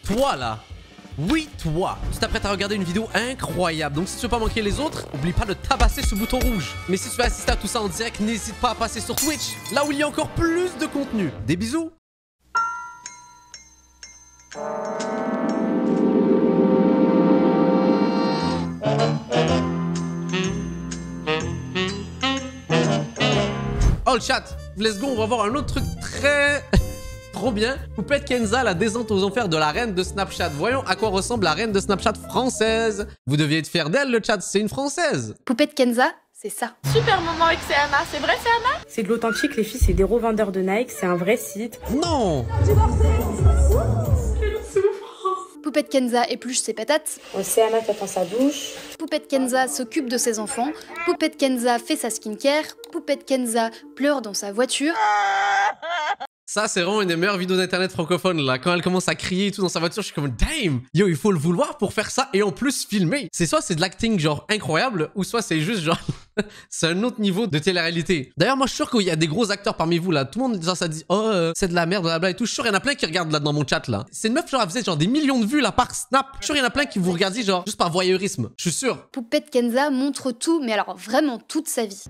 toi là. Oui, toi. Tu t'apprêtes à regarder une vidéo incroyable. Donc si tu veux pas manquer les autres, oublie pas de tabasser ce bouton rouge. Mais si tu veux assister à tout ça en direct, n'hésite pas à passer sur Twitch, là où il y a encore plus de contenu. Des bisous. Oh le chat, let's go, on va voir un autre truc très... trop bien. Poupette Kenza, la descente aux enfers de la reine de Snapchat. Voyons à quoi ressemble la reine de Snapchat française. Vous deviez être fiers d'elle, le chat, c'est une française. Poupette Kenza, c'est ça. Super moment avec CNA, c'est vrai CNA? C'est de l'authentique, les filles, c'est des revendeurs de Nike, c'est un vrai site. Non. Poupette Kenza épluche ses patates. CNA t'attend sa douche. Poupette Kenza s'occupe de ses enfants. Poupette Kenza fait sa skincare. Poupette Kenza pleure dans sa voiture. Ça, c'est vraiment une des meilleures vidéos d'internet francophone, là. Quand elle commence à crier et tout dans sa voiture, je suis comme, damn! Yo, il faut le vouloir pour faire ça et en plus filmer. C'est soit c'est de l'acting, genre, incroyable, ou soit c'est juste, genre, c'est un autre niveau de télé-réalité. D'ailleurs, moi, je suis sûr qu'il y a des gros acteurs parmi vous, là. Tout le monde, genre, ça dit, oh, c'est de la merde, blablabla et tout. Je suis sûr qu'il y en a plein qui regardent, là, dans mon chat, là. C'est une meuf, genre, elle faisait, genre, des millions de vues, là, par Snap. Je suis sûr qu'il y en a plein qui vous regardiez, genre, juste par voyeurisme. Je suis sûr. Poupette Kenza montre tout, mais alors vraiment toute sa vie.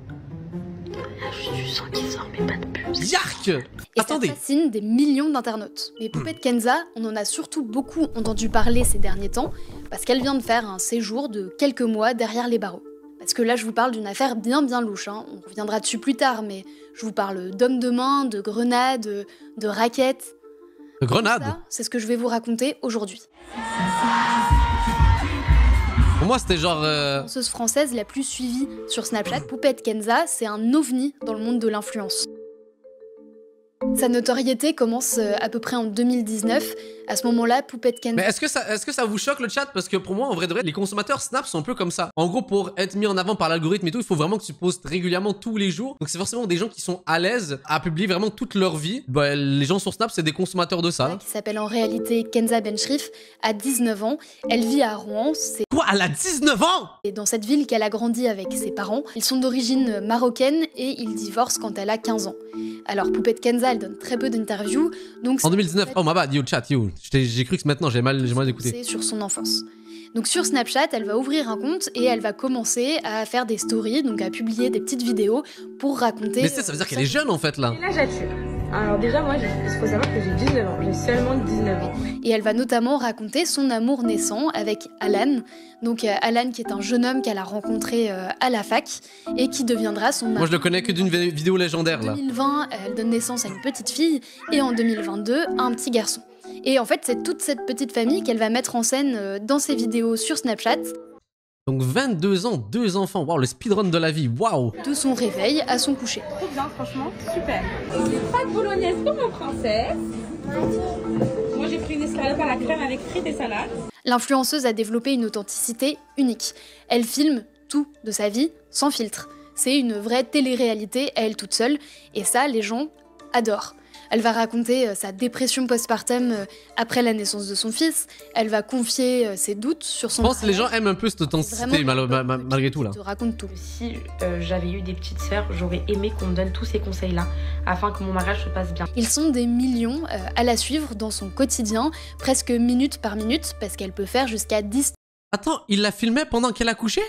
J'ai du sang qui sort, mais pas de pulse. Yark! Et Attendez. ça fascine des millions d'internautes. Mais Poupette Kenza, on en a surtout beaucoup entendu parler ces derniers temps, parce qu'elle vient de faire un séjour de quelques mois derrière les barreaux. Parce que là, je vous parle d'une affaire bien louche, hein. On reviendra dessus plus tard, mais je vous parle d'hommes de main, de grenades, de raquettes. Grenade. Ça, c'est ce que je vais vous raconter aujourd'hui. Pour moi, c'était genre... La danseuse française la plus suivie sur Snapchat, Poupette Kenza, c'est un ovni dans le monde de l'influence. Sa notoriété commence à peu près en 2019. À ce moment-là, Poupette Kenza... Mais est-ce que ça vous choque le chat? Parce que pour moi, en vrai de vrai, les consommateurs Snap sont un peu comme ça. En gros, pour être mis en avant par l'algorithme et tout, il faut vraiment que tu postes régulièrement tous les jours. Donc c'est forcément des gens qui sont à l'aise à publier vraiment toute leur vie. Bah, les gens sur Snap, c'est des consommateurs de ça. Qui s'appelle en réalité Kenza Benchrif, a 19 ans. Elle vit à Rouen. Quoi? Elle a 19 ans? C'est dans cette ville qu'elle a grandi avec ses parents. Ils sont d'origine marocaine et ils divorcent quand elle a 15 ans. Alors Poupette Kenza, elle donne très peu d'interviews. Donc en 2019, oh ma bad, yo chat, yo. J'ai cru que maintenant j'ai mal écouté. C'est sur son enfance. Donc sur Snapchat, elle va ouvrir un compte et elle va commencer à faire des stories, donc à publier des petites vidéos pour raconter... Mais ça veut dire qu'elle est jeune en fait là. Et là, j'assure. Alors déjà, moi, il faut savoir que j'ai 19 ans. J'ai seulement 19 ans. Et elle va notamment raconter son amour naissant avec Alan. Donc Alan qui est un jeune homme qu'elle a rencontré à la fac et qui deviendra son mari. Moi je le connais que d'une vidéo légendaire là. En 2020, elle donne naissance à une petite fille et en 2022, à un petit garçon. Et en fait, c'est toute cette petite famille qu'elle va mettre en scène dans ses vidéos sur Snapchat. Donc 22 ans, 2 enfants, waouh, le speedrun de la vie, waouh. De son réveil à son coucher. Trop bien, franchement, super. Pas de bolognaise pour mon princesse. Moi, j'ai pris une escalope à la crème avec frites et salade. L'influenceuse a développé une authenticité unique. Elle filme tout de sa vie sans filtre. C'est une vraie télé-réalité à elle toute seule, et ça, les gens adorent. Elle va raconter sa dépression postpartum après la naissance de son fils. Elle va confier ses doutes sur son... Je pense que les gens aiment un peu cette authenticité malgré tout là. Elle te raconte tout. Si j'avais eu des petites sœurs, j'aurais aimé qu'on me donne tous ces conseils-là afin que mon mariage se passe bien. Ils sont des millions à la suivre dans son quotidien, presque minute par minute, parce qu'elle peut faire jusqu'à 10... Attends, il la filmait pendant qu'elle a couché?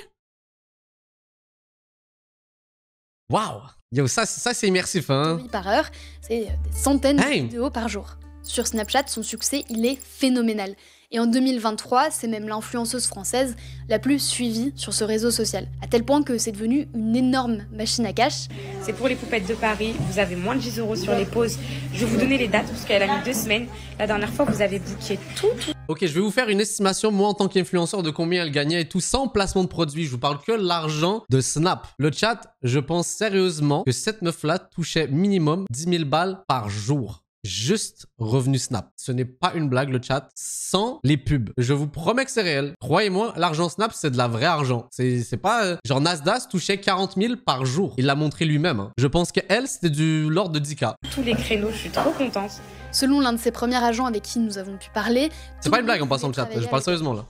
Waouh! Yo, ça c'est immersif, hein? Par heure, c'est des centaines de vidéos par jour. Sur Snapchat, son succès, il est phénoménal. Et en 2023, c'est même l'influenceuse française la plus suivie sur ce réseau social. À tel point que c'est devenu une énorme machine à cash. C'est pour les poupettes de Paris, vous avez moins de 10 € sur les pauses. Je vais vous donner les dates parce qu'elle a mis 2 semaines. La dernière fois, vous avez booké tout. Ok, je vais vous faire une estimation, moi en tant qu'influenceur, de combien elle gagnait et tout, sans placement de produit. Je vous parle que l'argent de Snap. Le chat, je pense sérieusement que cette meuf-là touchait minimum 10 000 balles par jour. Juste revenu Snap. Ce n'est pas une blague, le chat, sans les pubs. Je vous promets que c'est réel. Croyez-moi, l'argent Snap, c'est de la vraie argent. C'est pas... genre Nasdaq touchait 40 000 par jour. Il l'a montré lui-même. Hein. Je pense qu'elle, c'était de l'ordre de 10K. Tous les créneaux, je suis trop contente. Selon l'un de ses premiers agents avec qui nous avons pu parler... C'est pas une blague en passant le chat, je parle sérieusement là.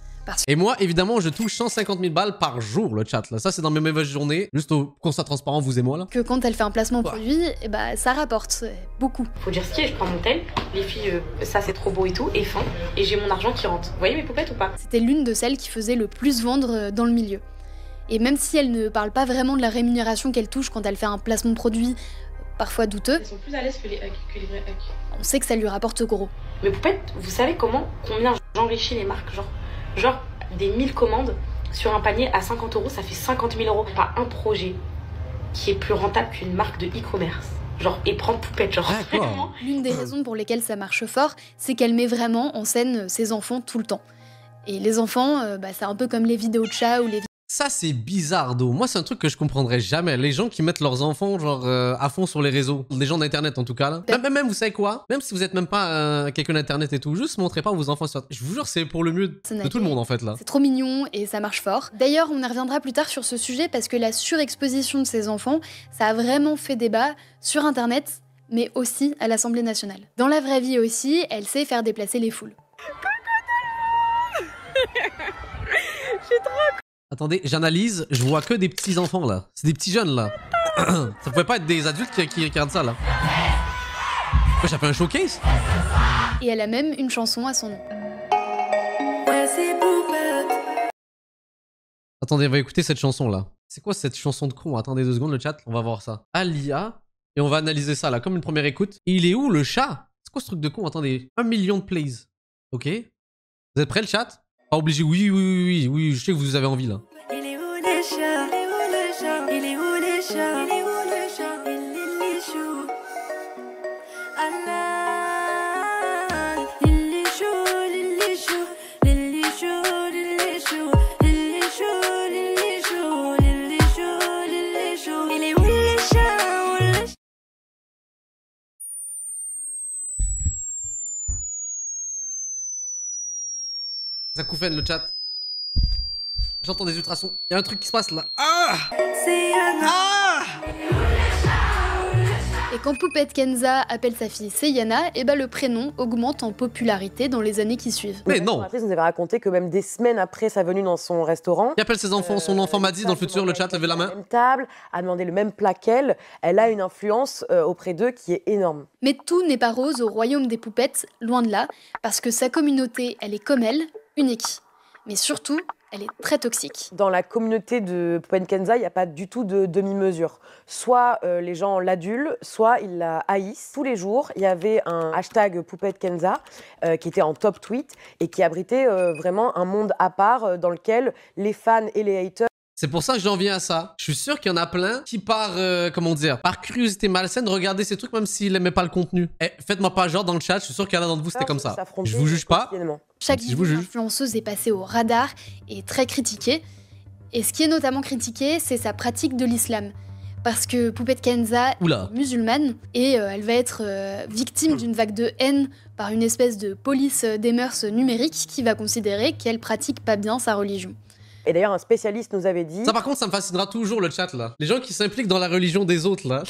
Et moi, évidemment, je touche 150 000 balles par jour, le chat, là. Ça, c'est dans mes mauvaises journées. Juste pour qu'on soit transparent, vous et moi, là. Que quand elle fait un placement produit, eh bah, ça rapporte beaucoup. Faut dire ce qui est, je prends mon tel, les filles, ça c'est trop beau et tout, et fin, et j'ai mon argent qui rentre. Vous voyez mes poupettes ou pas? C'était l'une de celles qui faisait le plus vendre dans le milieu. Et même si elle ne parle pas vraiment de la rémunération qu'elle touche quand elle fait un placement de produit, parfois douteux, Elles sont plus à l'aise que les hugs, que les vrais hugs. on sait que ça lui rapporte gros. Mes poupettes, vous savez combien j'enrichis les marques, genre des 1000 commandes sur un panier à 50 €, ça fait 50 000 €. Pas un projet qui est plus rentable qu'une marque de e-commerce. Genre, et prendre poupette, genre vraiment. L'une des raisons pour lesquelles ça marche fort, c'est qu'elle met vraiment en scène ses enfants tout le temps. Et les enfants, c'est un peu comme les vidéos de chats ou les Ça, c'est bizarre, Moi, c'est un truc que je comprendrais jamais. Les gens qui mettent leurs enfants, genre, à fond sur les réseaux. Les gens d'internet, en tout cas, là. Même, vous savez quoi? Même si vous êtes même pas quelqu'un d'internet et tout, juste montrez pas vos enfants sur... Je vous jure, c'est pour le mieux de tout le monde, en fait, là. C'est trop mignon et ça marche fort. D'ailleurs, on y reviendra plus tard sur ce sujet parce que la surexposition de ces enfants, ça a vraiment fait débat sur internet, mais aussi à l'Assemblée nationale. Dans la vraie vie aussi, elle sait faire déplacer les foules. Attendez, j'analyse, je vois que des petits enfants là. C'est des petits jeunes là. Ça pouvait pas être des adultes qui regardent ça là. J'ai fait un showcase. Et elle a même une chanson à son nom. Attendez, on va écouter cette chanson là. C'est quoi cette chanson de con? Attendez 2 secondes le chat, on va voir ça. Alia. Et on va analyser ça là, comme une première écoute. Et il est où le chat? C'est quoi ce truc de con? Attendez, 1 million de plays. Ok. Vous êtes prêts le chat? Pas obligé, oui, je sais que vous avez envie là. Il est où les chats? Il est où les chats? Il est où les chats? Il est où les chats? Il est les choux. Allah. Il est chaud, il est chaud. Il est chaud, il est chaud. Il est chaud, il est chaud. Il est chaud, il est chaud. Il est où les chats? Ça couffaine le chat. J'entends des ultrasons. Il y a un truc qui se passe là. Ah! C'est Yana. Ah! Et quand Poupette Kenza appelle sa fille Seyana, et le prénom augmente en popularité dans les années qui suivent. Mais non! L'actrice nous avait raconté que même des semaines après sa venue dans son restaurant, Qui appelle ses enfants? Son enfant m'a dit dans le futur, le chat, levez la main. même table, a demandé le même plat qu'elle. Elle a une influence auprès d'eux qui est énorme. Mais tout n'est pas rose au royaume des poupettes, loin de là, parce que sa communauté, elle est comme elle, unique. Mais surtout, elle est très toxique. Dans la communauté de Poupette Kenza, il n'y a pas du tout de demi-mesure. Soit les gens l'adulent, soit ils la haïssent. Tous les jours, il y avait un hashtag Poupette Kenza qui était en top tweet et qui abritait vraiment un monde à part dans lequel les fans et les haters. C'est pour ça que j'en viens à ça. Je suis sûr qu'il y en a plein qui par, par curiosité malsaine, regardaient ces trucs même s'ils n'aimaient pas le contenu. Eh, faites-moi pas genre dans le chat, je suis sûr qu'il y en a d'entre vous, c'était comme ça. Je vous juge pas. Chaque Si je vous vidéo juge. d'influenceuse est passée au radar et très critiquée. Et ce qui est notamment critiqué, c'est sa pratique de l'islam. Parce que Poupette Kenza Oula. est musulmane et elle va être victime d'une vague de haine par une espèce de police des mœurs numériques qui va considérer qu'elle pratique pas bien sa religion. Et d'ailleurs, un spécialiste nous avait dit... Ça par contre, ça me fascinera toujours le chat là. Les gens qui s'impliquent dans la religion des autres là.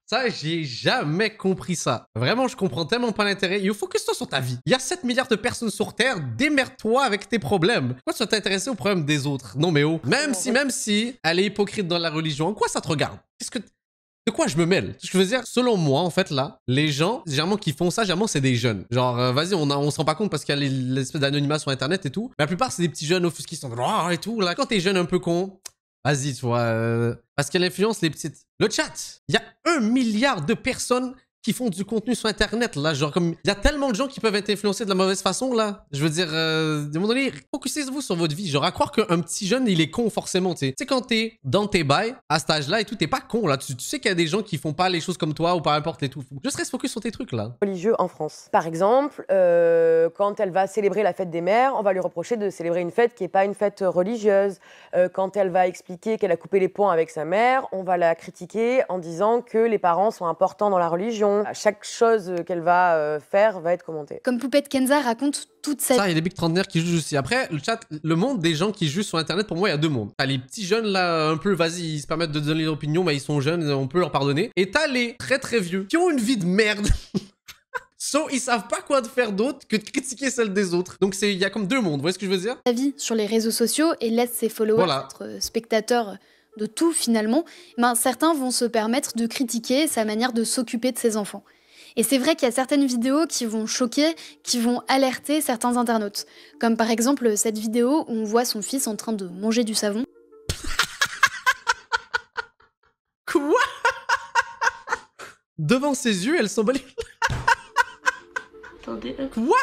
Ça, j'ai jamais compris ça. Vraiment, je comprends tellement pas l'intérêt. Yo, focus-toi sur ta vie. Il y a 7 milliards de personnes sur Terre. Démerde-toi avec tes problèmes. Pourquoi tu vas t'intéresser aux problèmes des autres? Non mais oh. Même si elle est hypocrite dans la religion, en quoi ça te regarde? De quoi je me mêle? Je veux dire, selon moi, en fait, là, les gens, généralement, qui font ça, généralement, c'est des jeunes. Genre, vas-y, on se rend pas compte parce qu'il y a l'espèce d'anonymat sur Internet et tout. Mais la plupart, c'est des petits jeunes offusqués qui sont et tout. Là, quand t'es jeune un peu con, vas-y, tu vois. Parce qu'elle influence les petites. Le chat, il y a 1 milliard de personnes qui font du contenu sur Internet, là. Genre, comme, il y a tellement de gens qui peuvent être influencés de la mauvaise façon, là. Je veux dire, à un moment donné, focusez-vous sur votre vie. Genre, à croire qu'un petit jeune, il est con, forcément, tu sais. Tu sais, quand t'es dans tes bails, à cet âge-là et tout, t'es pas con, là. Tu sais qu'il y a des gens qui font pas les choses comme toi ou peu importe les tout. Juste reste focus sur tes trucs, là. religieux en France. Par exemple, quand elle va célébrer la fête des mères, on va lui reprocher de célébrer une fête qui n'est pas une fête religieuse. Quand elle va expliquer qu'elle a coupé les ponts avec sa mère, on va la critiquer en disant que les parents sont importants dans la religion. Chaque chose qu'elle va faire va être commentée. Comme Poupette Kenza raconte toute sa Ça, il y a des big trentenaires qui jugent aussi. Après, le chat, le monde des gens qui jugent sur Internet, pour moi, il y a 2 mondes. T'as les petits jeunes, là, un peu, vas-y, ils se permettent de donner leur opinion, mais ils sont jeunes, on peut leur pardonner. Et t'as les très très vieux qui ont une vie de merde. So, ils savent pas quoi faire d'autre que de critiquer celle des autres. Donc, il y a comme deux mondes, vous voyez ce que je veux dire? Sa vie sur les réseaux sociaux et laisse ses followers Voilà. être spectateurs de tout finalement, ben, certains vont se permettre de critiquer sa manière de s'occuper de ses enfants. Et c'est vrai qu'il y a certaines vidéos qui vont choquer, qui vont alerter certains internautes. Comme par exemple cette vidéo où on voit son fils en train de manger du savon. Quoi? Devant ses yeux, elle s'emballe. Attendez, Quoi?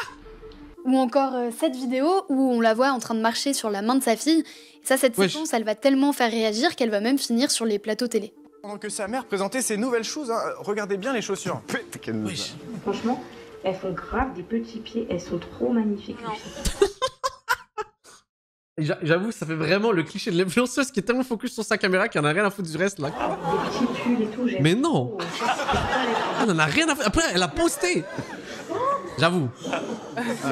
Ou encore cette vidéo où on la voit en train de marcher sur la main de sa fille. Et ça, cette Wesh. séquence, elle va tellement faire réagir qu'elle va même finir sur les plateaux télé. Pendant que sa mère présentait ses nouvelles choses, hein, regardez bien les chaussures. Wesh. franchement, elles font grave des petits pieds, elles sont trop magnifiques. J'avoue, ça fait vraiment le cliché de l'influenceuse qui est tellement focus sur sa caméra qu'elle en a rien à foutre du reste là. Des petits pulls et tout, j'aime. Mais non! Elle en a rien à foutre. Après, elle a posté! J'avoue.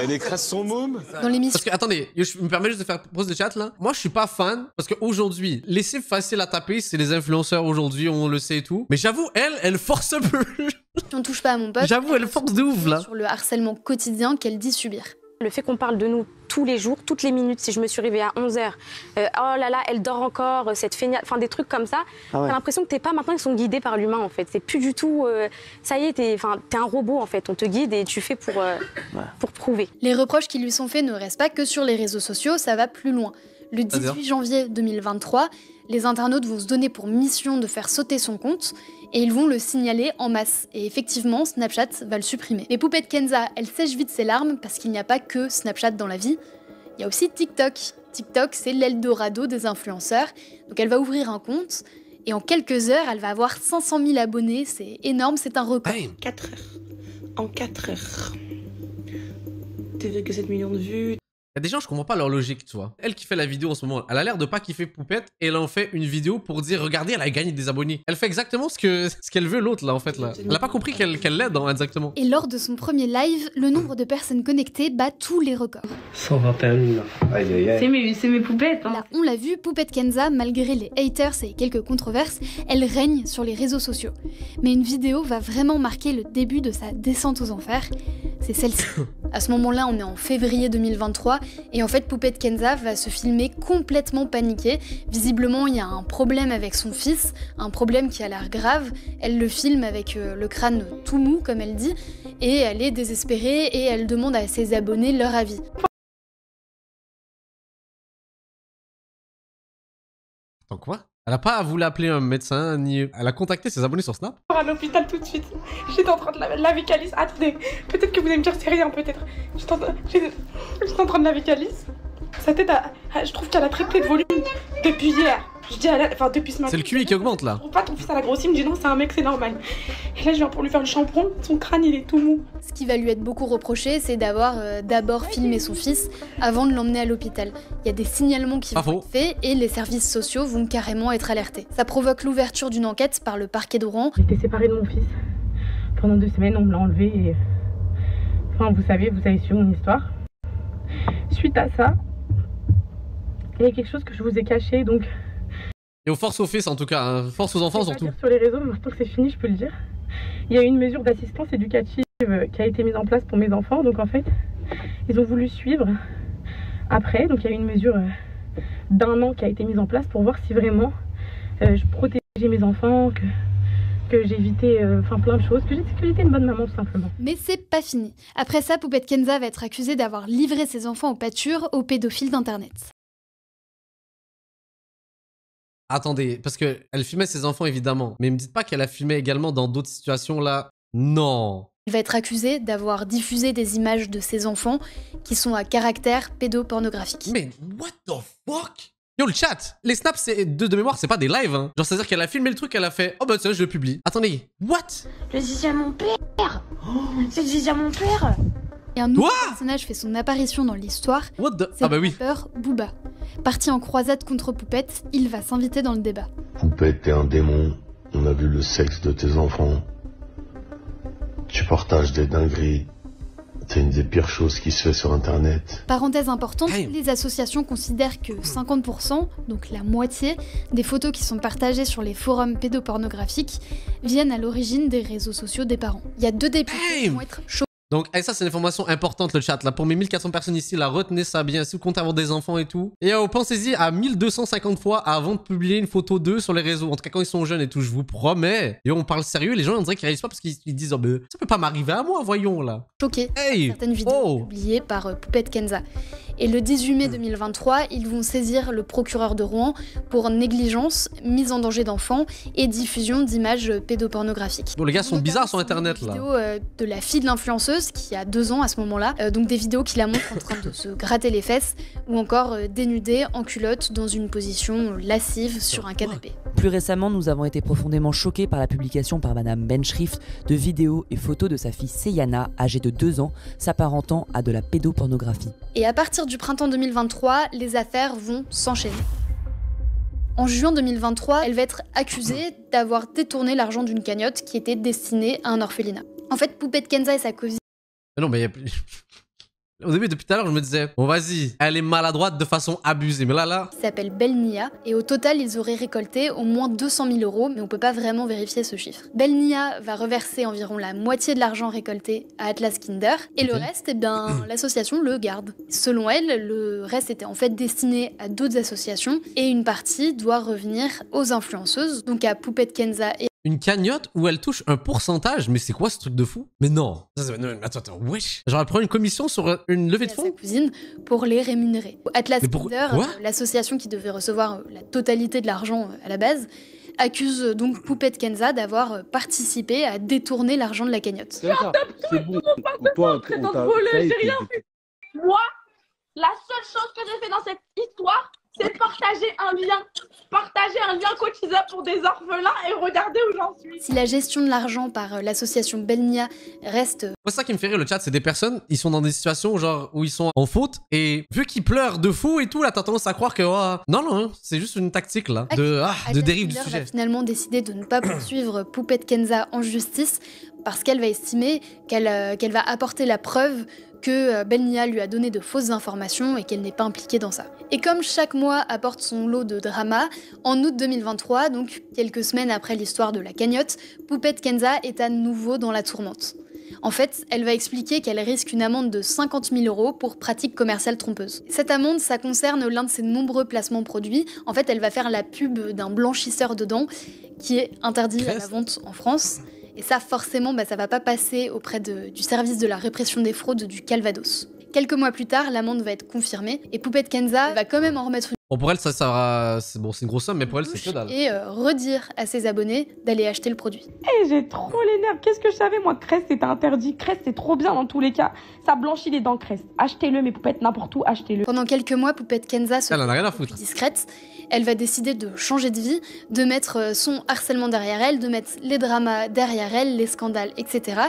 Elle écrase son môme. Dans l'émission, Parce que, attendez, je me permets juste de faire pause de chat là. Moi, je suis pas fan parce qu'aujourd'hui, les cibles faciles à taper, c'est les influenceurs aujourd'hui, on le sait et tout. Mais j'avoue, elle force un peu. on touche pas à mon pote. J'avoue, elle force de ouf là. Sur le harcèlement quotidien qu'elle dit subir. Le fait qu'on parle de nous tous les jours, toutes les minutes, si je me suis réveillée à 11h, oh là là, elle dort encore, cette feignasse, enfin des trucs comme ça, t'as l'impression que t'es pas maintenant, ils sont guidés par l'humain en fait. C'est plus du tout, ça y est, t'es un robot en fait, on te guide et tu fais pour prouver. Les reproches qui lui sont faits ne restent pas que sur les réseaux sociaux, ça va plus loin. Le 18 janvier 2023, les internautes vont se donner pour mission de faire sauter son compte et ils vont le signaler en masse. Et effectivement, Snapchat va le supprimer. Mais Poupette Kenza, elle sèche vite ses larmes parce qu'il n'y a pas que Snapchat dans la vie. Il y a aussi TikTok. TikTok, c'est l'Eldorado des influenceurs. Donc elle va ouvrir un compte et en quelques heures, elle va avoir 500 000 abonnés. C'est énorme, c'est un record. Hey. 4 heures. En 4 heures. 2,7 millions de vues. Il y a des gens, je comprends pas leur logique, tu vois. Elle qui fait la vidéo en ce moment, elle a l'air de pas kiffer Poupette et elle en fait une vidéo pour dire regardez, elle a gagné des abonnés. Elle fait exactement ce qu'elle veut l'autre là en fait là. Elle a pas compris qu'elle l'aide hein, exactement. Et lors de son premier live, le nombre de personnes connectées bat tous les records. 121 000. Aïe aïe aïe. C'est mes poupettes. Hein. Là, on l'a vu, Poupette Kenza, malgré les haters et quelques controverses, elle règne sur les réseaux sociaux. Mais une vidéo va vraiment marquer le début de sa descente aux enfers. C'est celle-ci. À ce moment-là, on est en février 2023 et en fait, Poupette Kenza va se filmer complètement paniquée. Visiblement, il y a un problème avec son fils, un problème qui a l'air grave. Elle le filme avec le crâne tout mou, comme elle dit, et elle est désespérée et elle demande à ses abonnés leur avis. Attends quoi? Elle a pas voulu appeler un médecin ni... Elle a contacté ses abonnés sur Snap? À l'hôpital tout de suite. J'étais en train de laver Calice. Attendez, peut-être que vous allez me dire c'est rien, peut-être. J'étais en train de laver Calice. Sa tête, je trouve qu'elle a triplé de volume depuis hier. Je dis, depuis ce matin. C'est le QI qui augmente là. Je trouve pas ton fils à la grossi, il me dit non, c'est un mec, c'est normal. Et là, je viens pour lui faire le shampoing, son crâne, il est tout mou. Ce qui va lui être beaucoup reproché, c'est d'avoir d'abord filmé son fils avant de l'emmener à l'hôpital. Il y a des signalements qui vont être faits et les services sociaux vont carrément être alertés. Ça provoque l'ouverture d'une enquête par le parquet d'Oran. J'étais séparée de mon fils. Pendant 2 semaines, on me l'a enlevé et... Enfin, vous avez su mon histoire. Suite à ça, il y a quelque chose que je vous ai caché, donc... Et aux forces aux fils en tout cas, hein. Force aux enfants Je peux pas surtout. dire sur les réseaux, mais maintenant que c'est fini, je peux le dire. Il y a eu une mesure d'assistance éducative qui a été mise en place pour mes enfants. Donc en fait, ils ont voulu suivre après. Donc il y a eu une mesure d'1 an qui a été mise en place pour voir si vraiment je protégeais mes enfants, que j'évitais plein de choses, que j'étais une bonne maman tout simplement. Mais c'est pas fini. Après ça, Poupette Kenza va être accusée d'avoir livré ses enfants aux pâtures aux pédophiles d'internet. Attendez, parce que elle filmait ses enfants évidemment, mais me dites pas qu'elle a filmé également dans d'autres situations là. Non. Il va être accusé d'avoir diffusé des images de ses enfants qui sont à caractère pédopornographique. Mais what the fuck? Yo, le chat, les snaps de mémoire, c'est pas des lives, hein. Genre, c'est-à-dire qu'elle a filmé le truc, elle a fait, oh bah tiens, je le publie. Attendez, what? Je dis à mon père. Je dis à mon père. Et un nouveau personnage fait son apparition dans l'histoire. What the... C'est Ah bah le oui. rappeur Booba. Parti en croisade contre Poupette, il va s'inviter dans le débat. Poupette, t'es un démon. On a vu le sexe de tes enfants. Tu partages des dingueries. C'est une des pires choses qui se fait sur Internet. Parenthèse importante, les associations considèrent que 50%, donc la moitié, des photos qui sont partagées sur les forums pédopornographiques viennent à l'origine des réseaux sociaux des parents. Il y a 2 députés qui vont être choqués. Donc, et ça, c'est une information importante, le chat. Là, pour mes 1400 personnes ici, là, retenez ça bien. Si vous comptez avoir des enfants et tout. Et pensez-y à 1250 fois avant de publier une photo d'eux sur les réseaux. En tout cas, quand ils sont jeunes et tout, je vous promets. Et on parle sérieux. Les gens, on dirait qu'ils réalisent pas parce qu'ils disent, oh, mais ça peut pas m'arriver à moi, voyons, là. Choqué. Hey, certaines vidéos publiées par Poupette Kenza. Et le 18 mai 2023, ils vont saisir le procureur de Rouen pour négligence, mise en danger d'enfants et diffusion d'images pédopornographiques. Bon, les gars sont bizarres sur Internet, là. Des vidéos de la fille de l'influenceuse qui a 2 ans à ce moment-là. Donc des vidéos qui la montrent en train de se gratter les fesses ou encore dénudée en culotte dans une position lascive sur un canapé. Plus récemment, nous avons été profondément choqués par la publication par Madame Benschrift de vidéos et photos de sa fille Seyana, âgée de 2 ans, s'apparentant à de la pédopornographie. Et à partir du printemps 2023, les affaires vont s'enchaîner. En juin 2023, elle va être accusée d'avoir détourné l'argent d'une cagnotte qui était destinée à un orphelinat. En fait, Poupette Kenza et sa cousine... Non, mais il y a plus... Au début, depuis tout à l'heure, je me disais, bon, vas-y, elle est maladroite de façon abusée. Mais là... Il s'appelle Belnia, et au total, ils auraient récolté au moins 200 000 euros, mais on peut pas vraiment vérifier ce chiffre. Belnia va reverser environ la moitié de l'argent récolté à Atlas Kinder, et le reste, eh bien, l'association le garde. Selon elle, le reste était en fait destiné à d'autres associations, et une partie doit revenir aux influenceuses, donc à Poupette Kenza et... Une cagnotte où elle touche un pourcentage? Mais c'est quoi ce truc de fou? Mais non. Non, attends, wesh. Genre elle prend une commission sur une levée de fonds? Sa cousine pour les rémunérer. Atlas Kinder, l'association qui devait recevoir la totalité de l'argent à la base, accuse donc Poupette Kenza d'avoir participé à détourner l'argent de la cagnotte. C'est bon. Toi, j'ai rien fait. Moi, la seule chose que j'ai fait dans cette histoire, c'est partager un lien cotisable pour des orphelins et regarder où j'en suis. Si la gestion de l'argent par l'association Belnia reste... C'est ça qui me fait rire, le chat, c'est des personnes, ils sont dans des situations genre où ils sont en faute et vu qu'ils pleurent de fou et tout, là t'as tendance à croire que non, c'est juste une tactique là, de dérive du sujet. Elle a finalement décidé de ne pas poursuivre Poupette Kenza en justice parce qu'elle va estimer qu'elle va apporter la preuve que Belnia lui a donné de fausses informations et qu'elle n'est pas impliquée dans ça. Et comme chaque mois apporte son lot de drama, en août 2023, donc quelques semaines après l'histoire de la cagnotte, Poupette Kenza est à nouveau dans la tourmente. En fait, elle va expliquer qu'elle risque une amende de 50 000 euros pour pratique commerciale trompeuse. Cette amende, ça concerne l'un de ses nombreux placements produits. En fait, elle va faire la pub d'un blanchisseur de dents qui est interdit à la vente en France. Et ça, forcément, ça va pas passer auprès du service de la répression des fraudes du Calvados. Quelques mois plus tard, l'amende va être confirmée et Poupette Kenza va quand même en remettre une. Bon, pour elle, c'est une grosse somme, mais pour elle, c'est que dalle. Et redire à ses abonnés d'aller acheter le produit. J'ai trop les nerfs. Qu'est-ce que je savais, moi? Crest, c'était interdit. Crest, c'est trop bien dans tous les cas. Ça blanchit les dents, Crest. Achetez-le, mes poupettes, n'importe où, achetez-le. Pendant quelques mois, Poupette Kenza se elle en a rien à foutre. Discrète. Elle va décider de changer de vie, de mettre son harcèlement derrière elle, de mettre les dramas derrière elle, les scandales, etc.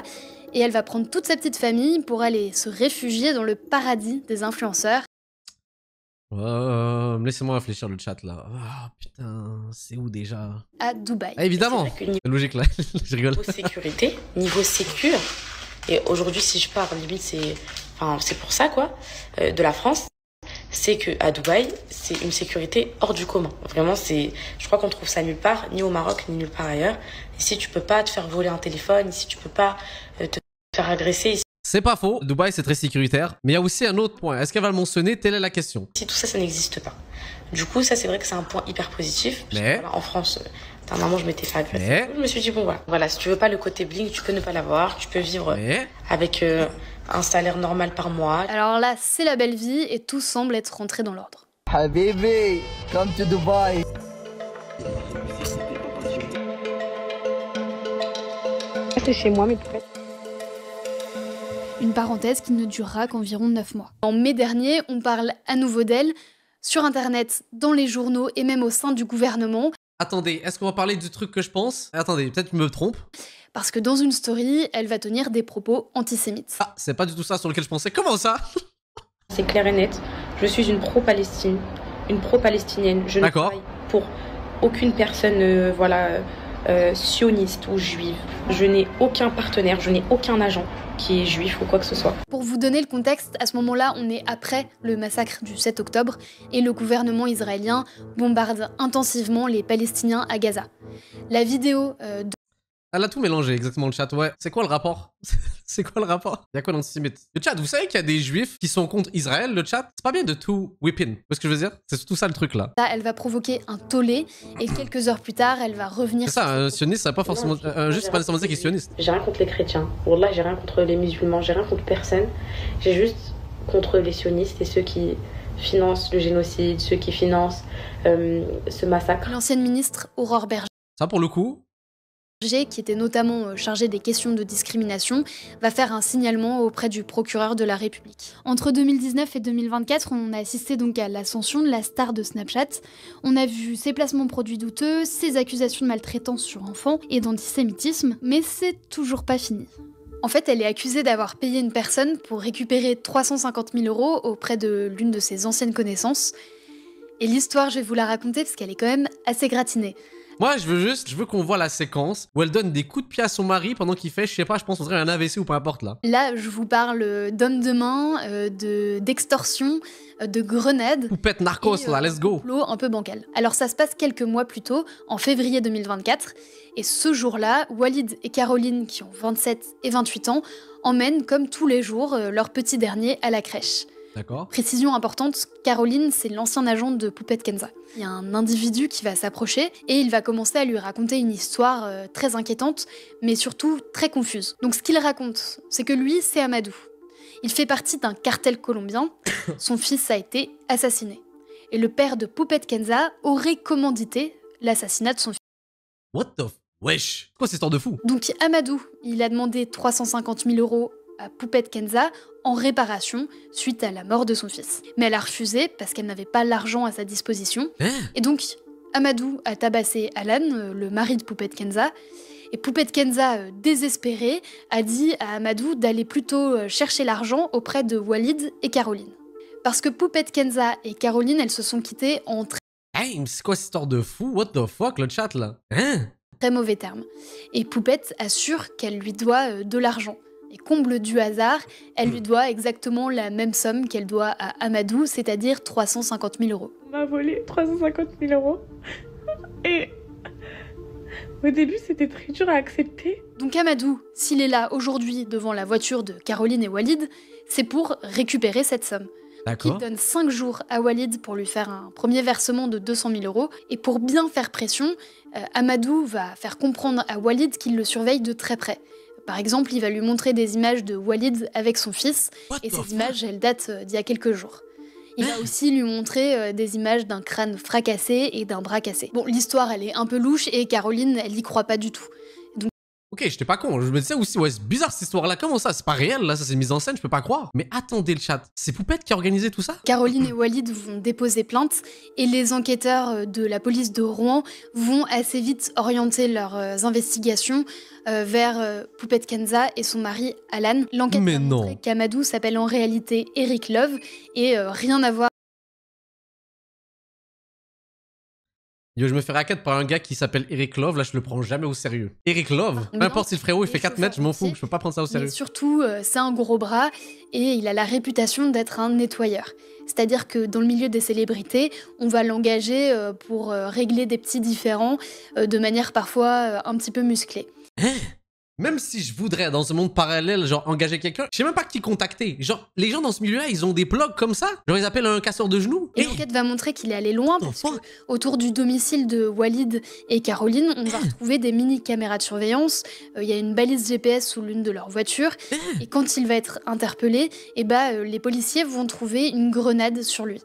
Et elle va prendre toute sa petite famille pour aller se réfugier dans le paradis des influenceurs. Laissez-moi réfléchir le chat là. Oh putain, c'est où déjà? À Dubaï. Ah, évidemment, c'est logique là, je rigole. Niveau sécurité, niveau sécure, et aujourd'hui si je pars, limite c'est pour ça quoi, de la France, c'est qu'à Dubaï, c'est une sécurité hors du commun. Vraiment, je crois qu'on trouve ça nulle part, ni au Maroc, ni nulle part ailleurs. Ici, tu peux pas te faire voler un téléphone, ici, tu peux pas te faire agresser. Ici. C'est pas faux, Dubaï c'est très sécuritaire, mais il y a aussi un autre point. Est-ce qu'elle va le mentionner? Telle est la question. Si tout ça, ça n'existe pas. Du coup, ça c'est vrai que c'est un point hyper positif. Mais voilà, en France, dernièrement, je m'étais fait agresser. Je me suis dit bon voilà, si tu veux pas le côté bling, tu peux ne pas l'avoir, tu peux vivre avec un salaire normal par mois. Alors là, c'est la belle vie et tout semble être rentré dans l'ordre. Habibi, come to Dubai. C'est chez moi, mes poupettes. Une parenthèse qui ne durera qu'environ 9 mois. En mai dernier, on parle à nouveau d'elle, sur internet, dans les journaux et même au sein du gouvernement. Attendez, est-ce qu'on va parler du truc que je pense? Attendez, peut-être que je me trompe. Parce que dans une story, elle va tenir des propos antisémites. Ah, c'est pas du tout ça sur lequel je pensais. Comment ça? C'est clair et net. Je suis une pro-Palestine, une pro-palestinienne. Je ne travaille pour aucune personne, sioniste ou juive. Je n'ai aucun partenaire, je n'ai aucun agent qui est juif ou quoi que ce soit. Pour vous donner le contexte, à ce moment-là, on est après le massacre du 7 octobre et le gouvernement israélien bombarde intensivement les Palestiniens à Gaza. La vidéo Elle a tout mélangé, exactement, le chat. Ouais. C'est quoi le rapport? C'est quoi le rapport? Y'a quoi d'antisémite? Le chat, vous savez qu'il y a des juifs qui sont contre Israël, le chat? C'est pas bien de tout whipping. Vous voyez ce que je veux dire? C'est surtout ça le truc là. Là, elle va provoquer un tollé et quelques heures plus tard, elle va revenir. C'est ça, un sioniste, ça va pas forcément. Un juif, c'est pas nécessairement dire qu'il est sioniste. J'ai rien contre les chrétiens. Wallah, j'ai rien contre les musulmans, j'ai rien contre personne. J'ai juste contre les sionistes et ceux qui financent le génocide, ceux qui financent ce massacre. L'ancienne ministre Aurore Berger. Ça, pour le coup. Qui était notamment chargé des questions de discrimination, va faire un signalement auprès du procureur de la République. Entre 2019 et 2024, on a assisté donc à l'ascension de la star de Snapchat. On a vu ses placements de produits douteux, ses accusations de maltraitance sur enfants et d'antisémitisme, mais c'est toujours pas fini. En fait, elle est accusée d'avoir payé une personne pour récupérer 350 000 € auprès de l'une de ses anciennes connaissances. Et l'histoire, je vais vous la raconter parce qu'elle est quand même assez gratinée. Moi, je veux qu'on voit la séquence où elle donne des coups de pied à son mari pendant qu'il fait, je sais pas, je pense qu'on dirait un AVC ou peu importe là. Là, je vous parle d'hommes de main, d'extorsion, de grenades. Poupette narcos là, let's go. Un peu bancal. Alors ça se passe quelques mois plus tôt, en février 2024, et ce jour-là, Walid et Caroline, qui ont 27 et 28 ans, emmènent comme tous les jours leur petit dernier à la crèche. D'accord. Précision importante, Caroline, c'est l'ancien agent de Poupette Kenza. Il y a un individu qui va s'approcher et il va commencer à lui raconter une histoire très inquiétante, mais surtout très confuse. Donc ce qu'il raconte, c'est que lui, c'est Amadou. Il fait partie d'un cartel colombien, son fils a été assassiné. Et le père de Poupette Kenza aurait commandité l'assassinat de son fils. What the wesh? Quoi cette histoire de fou? Donc Amadou, il a demandé 350 000 € à Poupette Kenza en réparation suite à la mort de son fils. Mais elle a refusé parce qu'elle n'avait pas l'argent à sa disposition. Et donc, Amadou a tabassé Alan, le mari de Poupette Kenza. Et Poupette Kenza, désespérée, a dit à Amadou d'aller plutôt chercher l'argent auprès de Walid et Caroline. Parce que Poupette Kenza et Caroline, elles se sont quittées en Hey, mais c'est quoi cette histoire de fou? What the fuck, le chat là? très mauvais termes. Et Poupette assure qu'elle lui doit de l'argent. Et comble du hasard, elle lui doit exactement la même somme qu'elle doit à Amadou, c'est-à-dire 350 000 €. On m'a volé 350 000 €. Et au début, c'était très dur à accepter. Donc Amadou, s'il est là aujourd'hui devant la voiture de Caroline et Walid, c'est pour récupérer cette somme. Il donne 5 jours à Walid pour lui faire un premier versement de 200 000 €. Et pour bien faire pression, Amadou va faire comprendre à Walid qu'il le surveille de très près. Par exemple, il va lui montrer des images de Walid avec son fils, et ces images, elles datent d'il y a quelques jours. Il va aussi lui montrer des images d'un crâne fracassé et d'un bras cassé. Bon, l'histoire, elle est un peu louche, et Caroline, elle y croit pas du tout. Donc... Ok, j'étais pas con, je me disais aussi, ouais, c'est bizarre cette histoire-là, comment ça? C'est pas réel, là, ça c'est mise en scène, je peux pas croire. Mais attendez le chat, c'est Poupette qui a organisé tout ça? Caroline et Walid vont déposer plainte, et les enquêteurs de la police de Rouen vont assez vite orienter leurs investigations vers Poupette Kenza et son mari Alan. L'enquête a montré qu'Amadou s'appelle en réalité Eric Love, et rien à voir. Yo, je me fais raquette par un gars qui s'appelle Eric Love, là je le prends jamais au sérieux. Eric Love, peu importe si le frérot il fait 4 mètres, je m'en fous, je peux pas prendre ça au sérieux. Mais surtout, c'est un gros bras et il a la réputation d'être un nettoyeur. C'est-à-dire que dans le milieu des célébrités, on va l'engager pour régler des petits différends de manière parfois un petit peu musclée. Même si je voudrais, dans ce monde parallèle, genre, engager quelqu'un, je sais même pas qui contacter. Genre, les gens dans ce milieu-là, ils ont des blogs comme ça. Genre, ils appellent un casseur de genoux. Et l'enquête va montrer qu'il est allé loin, parce que autour du domicile de Walid et Caroline, on va retrouver des mini-caméras de surveillance. Il y a une balise GPS sous l'une de leurs voitures. Et quand il va être interpellé, les policiers vont trouver une grenade sur lui.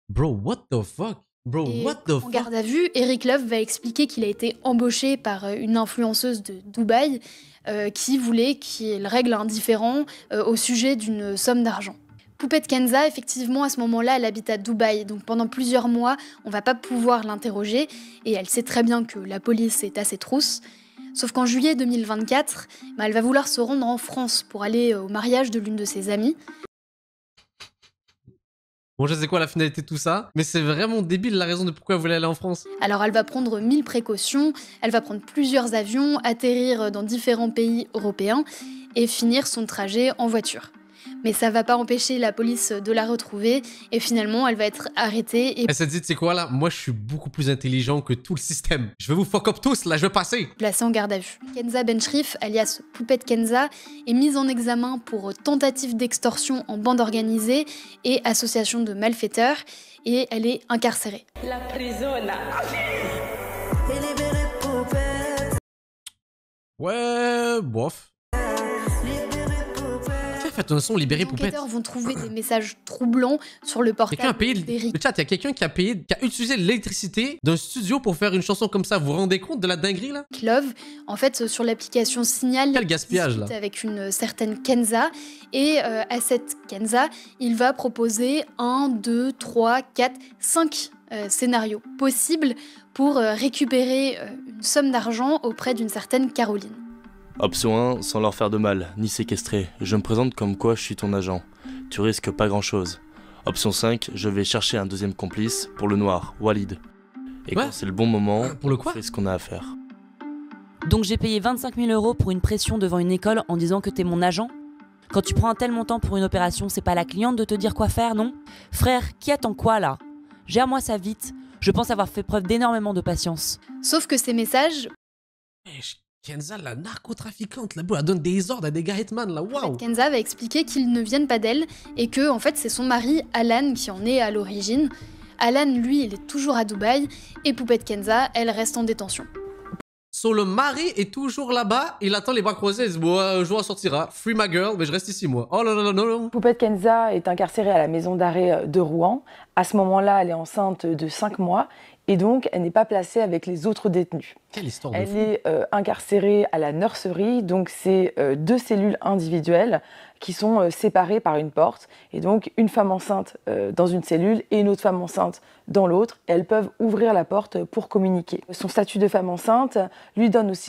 Bro, what the fuck? Bro, what the fuck? En garde à vue, Eric Love va expliquer qu'il a été embauché par une influenceuse de Dubaï qui voulait qu'il règle un différend au sujet d'une somme d'argent. Poupette Kenza, effectivement, à ce moment-là, elle habite à Dubaï, donc pendant plusieurs mois, on va pas pouvoir l'interroger, et elle sait très bien que la police est à ses trousses. Sauf qu'en juillet 2024, elle va vouloir se rendre en France pour aller au mariage de l'une de ses amies. Bon, je sais quoi la finalité de tout ça, mais c'est vraiment débile la raison de pourquoi elle voulait aller en France. Alors elle va prendre 1000 précautions, elle va prendre plusieurs avions, atterrir dans différents pays européens et finir son trajet en voiture. Mais ça va pas empêcher la police de la retrouver et finalement elle va être arrêtée et Elle s'est dit, tu sais quoi là, moi je suis beaucoup plus intelligent que tout le système. Je vais vous fuck up tous là, je vais passer. placée en garde à vue. Kenza Benchrif, alias Poupette Kenza, est mise en examen pour tentative d'extorsion en bande organisée et association de malfaiteurs et elle est incarcérée. La prison là. Ouais, bof. Qui a fait un son libéré Les Poupette? enquêteurs vont trouver des messages troublants sur le Quelqu'un a portable payé d'Eric le chat, il y a quelqu'un qui a payé, qui a utilisé l'électricité d'un studio pour faire une chanson comme ça. Vous vous rendez compte de la dinguerie là? Love. En fait, sur l'application Signal, Quel gaspillage, il discute là. avec une certaine Kenza et à cette Kenza, il va proposer 1, 2, 3, 4, 5 scénarios possibles pour récupérer une somme d'argent auprès d'une certaine Caroline. Option 1, sans leur faire de mal, ni séquestrer. Je me présente comme quoi je suis ton agent. Tu risques pas grand chose. Option 5, je vais chercher un deuxième complice pour le noir, Walid. Et quand c'est le bon moment, pour le quoi, on fait ce qu'on a à faire. Donc j'ai payé 25 000 € pour une pression devant une école en disant que t'es mon agent? Quand tu prends un tel montant pour une opération, c'est pas la cliente de te dire quoi faire, non? Frère, qui attend quoi là? Gère-moi ça vite. Je pense avoir fait preuve d'énormément de patience. Sauf que ces messages... Kenza, la narcotrafiquante, là, elle donne des ordres à des gars hitman, là, waouh! Kenza va expliquer qu'ils ne viennent pas d'elle et que, en fait, c'est son mari, Alan, qui en est à l'origine. Alan, lui, il est toujours à Dubaï et Poupette Kenza, elle reste en détention. So, le mari est toujours là-bas, il attend les bras croisés, il se dit, bon, un jour elle sortira, free my girl, mais je reste ici, moi. Oh là là là là. Poupette Kenza est incarcérée à la maison d'arrêt de Rouen. À ce moment-là, elle est enceinte de 5 mois et donc elle n'est pas placée avec les autres détenus. Quelle histoire de Elle fou. est incarcérée à la nursery, donc c'est 2 cellules individuelles qui sont séparées par une porte. Et donc une femme enceinte dans une cellule et une autre femme enceinte dans l'autre. Elles peuvent ouvrir la porte pour communiquer. Son statut de femme enceinte lui donne aussi...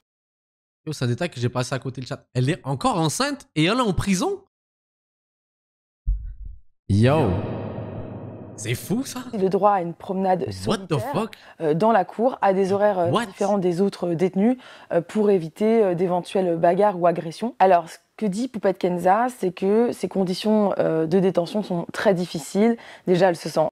Yo, c'est un détail que j'ai passé à côté le chat. Elle est encore enceinte et elle est en prison? Yo. C'est fou ça. Le droit à une promenade solitaire dans la cour à des horaires différents des autres détenus pour éviter d'éventuelles bagarres ou agressions. Alors, ce que dit Poupette Kenza, c'est que ses conditions de détention sont très difficiles. Déjà, elle se sent...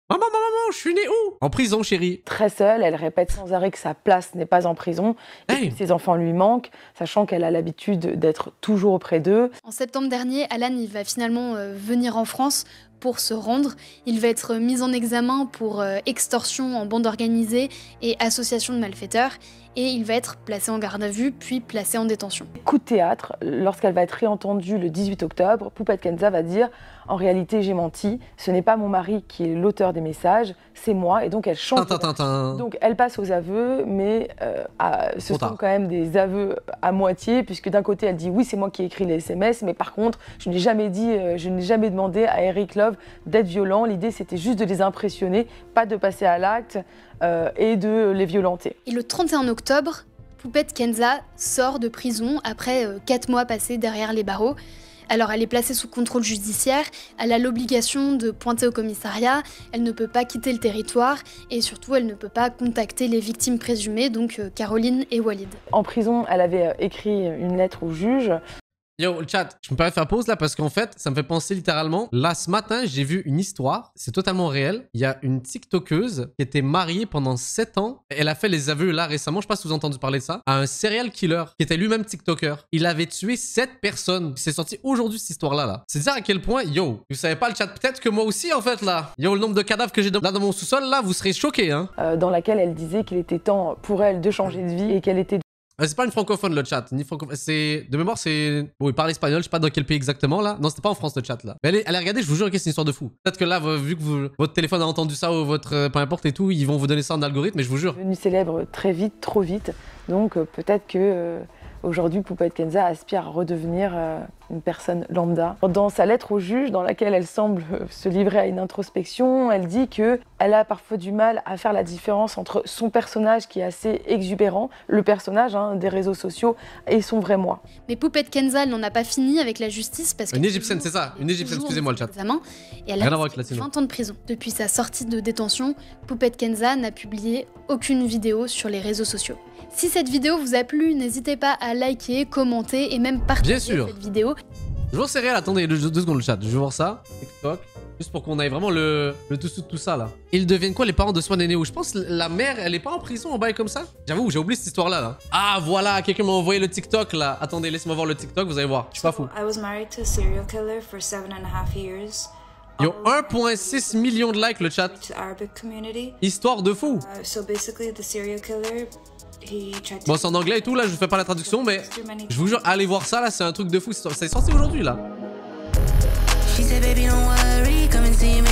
Maman, je suis née où? En prison, chérie. Très seule, elle répète sans arrêt que sa place n'est pas en prison et que ses enfants lui manquent, sachant qu'elle a l'habitude d'être toujours auprès d'eux. En septembre dernier, Alan il va finalement venir en France pour se rendre. Il va être mis en examen pour extorsion en bande organisée et association de malfaiteurs. Et il va être placé en garde à vue, puis placé en détention. Coup de théâtre, lorsqu'elle va être réentendue le 18 octobre, Poupette Kenza va dire « En réalité, j'ai menti, ce n'est pas mon mari qui est l'auteur des messages, c'est moi. » Et donc elle change. Donc elle passe aux aveux, mais ce sont quand même des aveux à moitié, puisque d'un côté elle dit « Oui, c'est moi qui ai écrit les SMS, mais par contre, je n'ai jamais demandé à Eric Love d'être violent. L'idée, c'était juste de les impressionner, pas de passer à l'acte. » Et de les violenter. Et le 31 octobre, Poupette Kenza sort de prison après 4 mois passés derrière les barreaux. Alors elle est placée sous contrôle judiciaire, elle a l'obligation de pointer au commissariat, elle ne peut pas quitter le territoire et surtout elle ne peut pas contacter les victimes présumées, donc Caroline et Walid. En prison, elle avait écrit une lettre au juge. Yo, le chat, je me permets de faire pause là parce qu'en fait, ça me fait penser littéralement. Là, ce matin, j'ai vu une histoire. C'est totalement réel. Il y a une TikTokeuse qui était mariée pendant 7 ans. Elle a fait les aveux là récemment, je sais pas si vous avez entendu parler de ça, à un serial killer qui était lui-même TikToker. Il avait tué 7 personnes. C'est sorti aujourd'hui cette histoire-là. Là. C'est dire à quel point, yo, vous savez pas le chat, peut-être que moi aussi en fait là. Yo, le nombre de cadavres que j'ai là dans mon sous-sol là, vous serez choqués. Hein. Dans laquelle elle disait qu'il était temps pour elle de changer de vie et qu'elle était... C'est pas une francophone le chat, ni francophone. C'est de mémoire, c'est bon, il parle espagnol, je sais pas dans quel pays exactement là. Non, c'était pas en France le chat là. Mais allez regarder, je vous jure que c'est une histoire de fou. Peut-être que là, vu que votre téléphone a entendu ça ou votre peu importe et tout, ils vont vous donner ça en algorithme, mais je vous jure. Devenue célèbre très vite, trop vite. Donc peut-être que aujourd'hui, Poupette Kenza aspire à redevenir une personne lambda. Dans sa lettre au juge, dans laquelle elle semble se livrer à une introspection, elle dit qu'elle a parfois du mal à faire la différence entre son personnage qui est assez exubérant, le personnage des réseaux sociaux, et son vrai moi. Mais Poupette Kenza, elle n'en a pas fini avec la justice parce que... Une égyptienne, c'est ça, une égyptienne, excusez-moi le chat. Et elle a 20 ans de prison. Depuis sa sortie de détention, Poupette Kenza n'a publié aucune vidéo sur les réseaux sociaux. Si cette vidéo vous a plu, n'hésitez pas à liker, commenter et même partager cette vidéo. Je vois c'est réel, attendez 2 secondes le chat. Je vais voir ça. TikTok. Juste pour qu'on ait vraiment le dessous de tout ça là. Ils deviennent quoi les parents d'Ousmane et Néo? Je pense la mère, elle est pas en prison en bail comme ça. J'avoue, j'ai oublié cette histoire là. Ah voilà, quelqu'un m'a envoyé le TikTok là. Attendez, laissez-moi voir le TikTok, vous allez voir. Je suis pas fou. I was married to a serial killer for 7.5 years. Yo, 1,6 million de likes le chat. Histoire de fou. So basically the serial killer, he tried to... Bon, c'est en anglais et tout là, je vous fais pas la traduction, mais je vous jure, allez voir ça là, c'est un truc de fou. C'est sorti aujourd'hui là. She said, baby, don't worry, come and see me